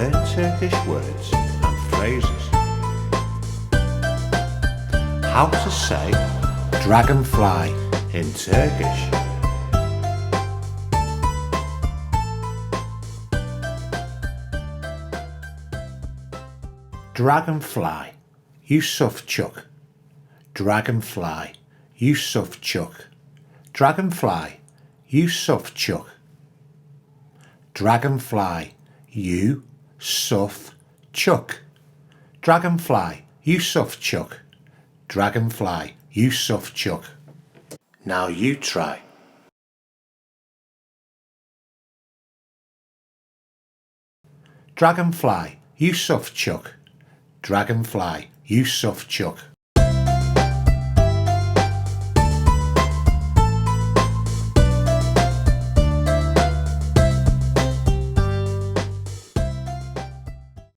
learn Turkish words and phrases. How to say dragonfly in Turkish. Dragonfly, Yusuf Çuk. Dragonfly, Yusuf Çuk. Dragonfly, Yusuf Çuk. Dragonfly, Yusuf Çuk. Dragonfly, Yusuf Çuk. Dragonfly, Yusuf Çuk. Now you try. Dragonfly, Yusuf Çuk. Dragonfly, Yusuf Çuk.